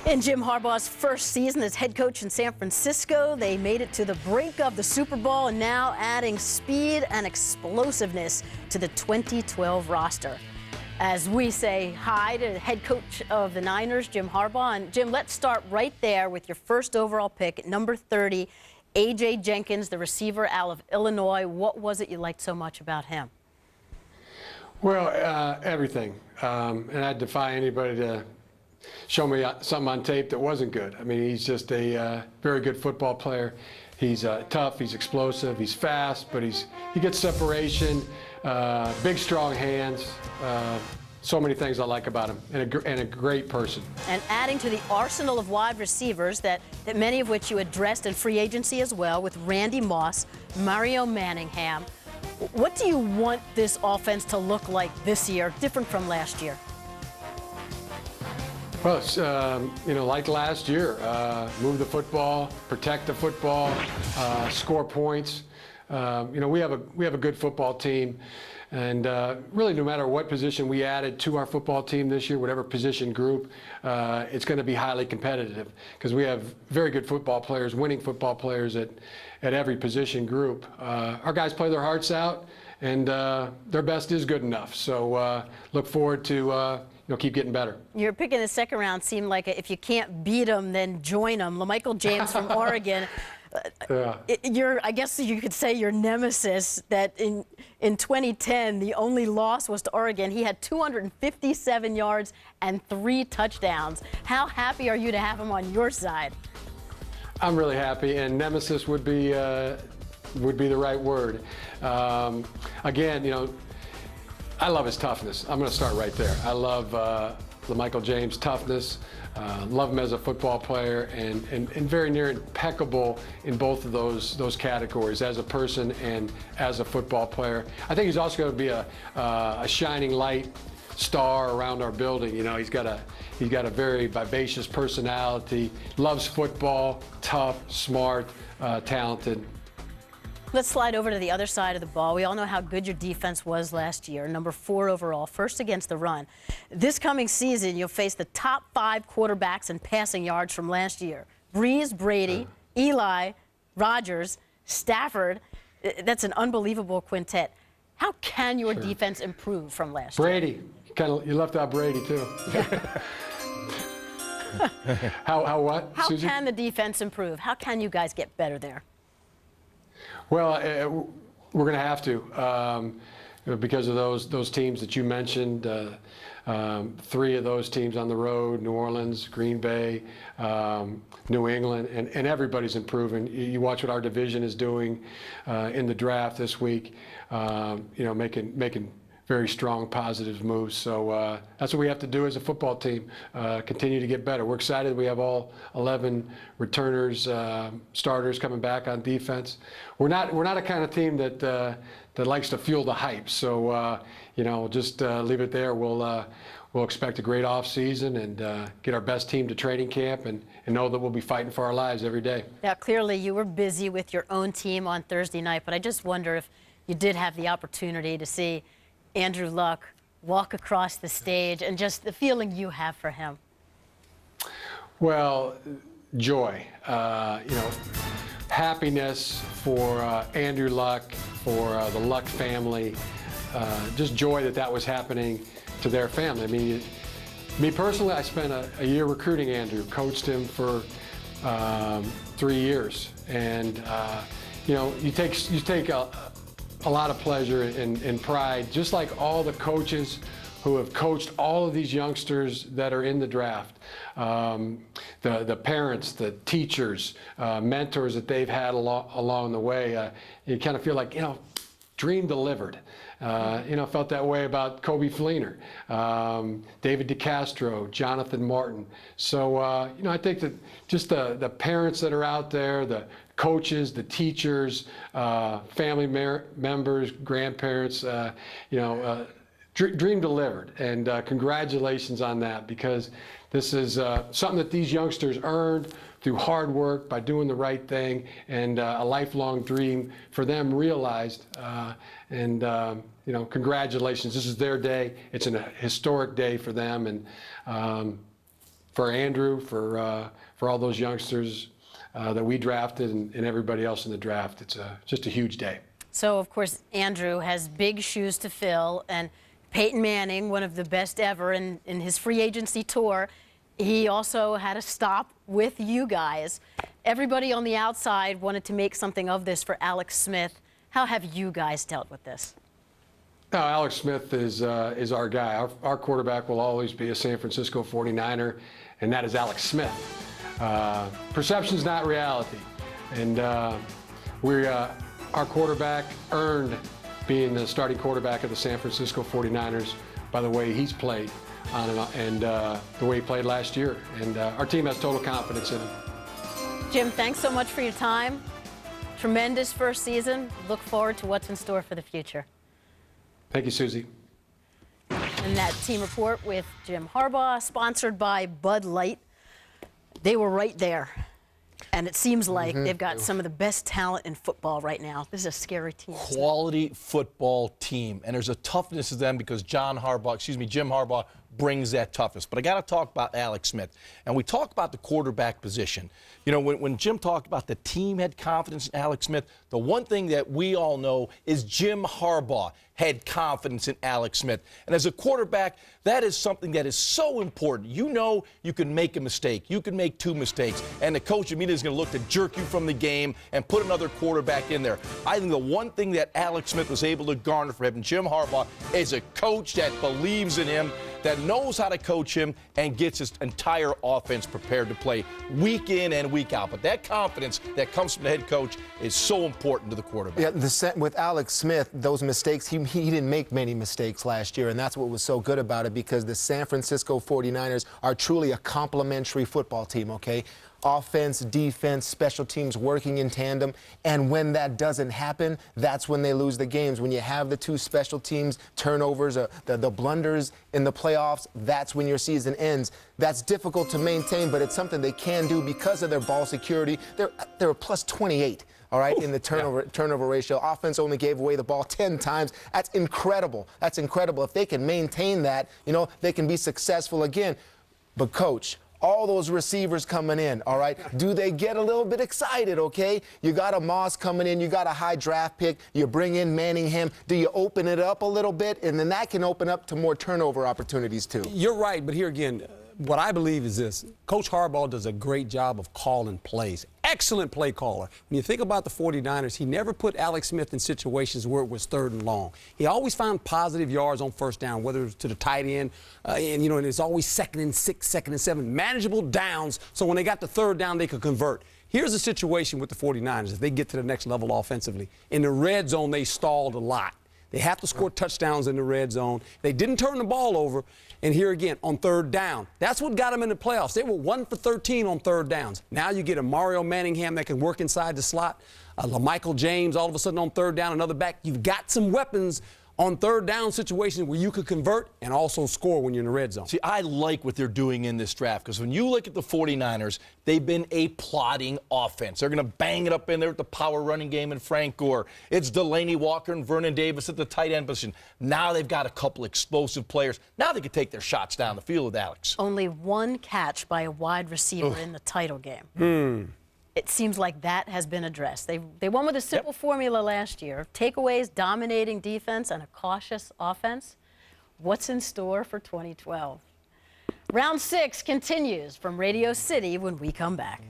In Jim Harbaugh's first season as head coach in San Francisco, they made it to the brink of the Super Bowl and now adding speed and explosiveness to the 2012 roster. As we say hi to the head coach of the Niners, Jim Harbaugh. And Jim, let's start right there with your first overall pick at number 30, A.J. Jenkins, the receiver out of Illinois. What was it you liked so much about him? Well, everything. And I'd defy anybody to show me something on tape that wasn't good. I mean, he's just a very good football player. He's tough, he's explosive, he's fast, but he gets separation, big, strong hands. So many things I like about him, and a great person. And adding to the arsenal of wide receivers that many of which you addressed in free agency as well, with Randy Moss, Mario Manningham. What do you want this offense to look like this year, different from last year? Well, it's, like last year, move the football, protect the football, score points. We have a good football team, and really, no matter what position we added to our football team this year, whatever position group, it's going to be highly competitive because we have very good football players, winning football players at every position group. Our guys play their hearts out, and their best is good enough. So look forward to keep getting better. Your pick in the second round seemed like if you can't beat them, then join them. LaMichael James from Oregon. I guess you could say your nemesis. That in 2010, the only loss was to Oregon. He had 257 yards and 3 touchdowns. How happy are you to have him on your side? I'm really happy, and nemesis would be the right word. Again, I love his toughness. I'm going to start right there. I love LaMichael James' toughness. Love him as a football player, and very near impeccable in both of those categories, as a person and as a football player. I think he's also going to be a shining light star around our building. He's got a very vivacious personality, loves football, tough, smart, talented. Let's slide over to the other side of the ball. We all know how good your defense was last year, number 4 overall, first against the run. This coming season, you'll face the top 5 quarterbacks in passing yards from last year. Breeze, Brady, Eli, Rodgers, Stafford. That's an unbelievable quintet. How can your defense improve from last year? Brady. You left out Brady, too. How what, How Susie? can the defense improve? How can you guys get better there? Well, we're going to have to because of those teams that you mentioned. 3 of those teams on the road: New Orleans, Green Bay, New England, and everybody's improving. You watch what our division is doing in the draft this week. Making very strong, positive moves. So that's what we have to do as a football team, continue to get better. We're excited. We have all 11 returners, starters coming back on defense. We're not a kind of team that likes to fuel the hype. So, just leave it there. We'll expect a great offseason and get our best team to training camp and know that we'll be fighting for our lives every day. Now, clearly you were busy with your own team on Thursday night, but I just wonder if you did have the opportunity to see Andrew Luck walk across the stage and just the feeling you have for him. Well, joy, happiness for Andrew Luck, for the Luck family, just joy that was happening to their family. I mean, me personally, I spent a year recruiting Andrew, coached him for 3 years, and you take a lot of pleasure and pride, just like all the coaches who have coached all of these youngsters that are in the draft. The parents, the teachers, mentors that they've had along the way. You kind of feel like, dream delivered. Felt that way about Kobe Fleener, David DeCastro, Jonathan Martin. So, I think that just the parents that are out there, the coaches, the teachers, family members, grandparents, dream delivered. And congratulations on that, because this is something that these youngsters earned through hard work, by doing the right thing, and a lifelong dream for them realized. Congratulations. This is their day. It's a historic day for them, and for Andrew, for all those youngsters that we drafted and everybody else in the draft. It's just a huge day. So, of course, Andrew has big shoes to fill, and Peyton Manning, one of the best ever in his free agency tour, he also had a stop with you guys. Everybody on the outside wanted to make something of this for Alex Smith. How have you guys dealt with this? No, Alex Smith is our guy. Our quarterback will always be a San Francisco 49er, and that is Alex Smith. Perception's not reality, and our quarterback earned being the starting quarterback of the San Francisco 49ers by the way he's played and the way he played last year. And our team has total confidence in him. Jim, thanks so much for your time. Tremendous first season. Look forward to what's in store for the future. Thank you, Susie. And that team report with Jim Harbaugh, sponsored by Bud Light. They were right there. And it seems like they've got some of the best talent in football right now. This is a scary team. Quality football team. And there's a toughness to them because Jim Harbaugh brings that toughness. But I got to talk about Alex Smith. And we talk about the quarterback position. You know, when Jim talked about the team had confidence in Alex Smith, the one thing that we all know is Jim Harbaugh had confidence in Alex Smith. And as a quarterback, that is something that is so important. You know you can make a mistake. You can make two mistakes. And the coach immediately is going to look to jerk you from the game and put another quarterback in there. I think the one thing that Alex Smith was able to garner from him, Jim Harbaugh, is a coach that believes in him, that knows how to coach him, and gets his entire offense prepared to play week in and week out. But that confidence that comes from the head coach is so important to the quarterback. Yeah, with Alex Smith, those mistakes, he didn't make many mistakes last year, and that's what was so good about it, because the San Francisco 49ers are truly a complementary football team, okay? Offense, defense, special teams working in tandem. And when that doesn't happen, that's when they lose the games. When you have the two special teams turnovers, the blunders in the playoffs, that's when your season ends. That's difficult to maintain, but it's something they can do because of their ball security. They're a plus 28. All right, in the turnover ratio. Offense only gave away the ball 10 times. That's incredible. That's incredible. If they can maintain that, you know, they can be successful again. But, Coach, all those receivers coming in, all right, do they get a little bit excited, okay? You got a Moss coming in, you got a high draft pick, you bring in Manningham. Do you open it up a little bit? And then that can open up to more turnover opportunities, too. You're right, but here again, what I believe is this. Coach Harbaugh does a great job of calling plays. Excellent play caller. When you think about the 49ers, he never put Alex Smith in situations where it was third and long. He always found positive yards on first down, whether it was to the tight end, and it's always 2nd and 6, 2nd and 7, manageable downs, so when they got the third down, they could convert. Here's the situation with the 49ers. If they get to the next level offensively, in the red zone, they stalled a lot. They have to score touchdowns in the red zone. They didn't turn the ball over. And here again, on third down, that's what got them in the playoffs. They were 1 for 13 on third downs. Now you get a Mario Manningham that can work inside the slot, a LaMichael James all of a sudden on third down, another back. You've got some weapons on third down situations where you could convert and also score when you're in the red zone. See, I like what they're doing in this draft, because when you look at the 49ers, they've been a plodding offense. They're going to bang it up in there with the power running game and Frank Gore. It's Delaney Walker and Vernon Davis at the tight end position. Now they've got a couple explosive players. Now they can take their shots down the field with Alex. Only one catch by a wide receiver in the title game. It seems like that has been addressed. They won with a simple formula last year. Takeaways, dominating defense, and a cautious offense. What's in store for 2012? Round 6 continues from Radio City when we come back.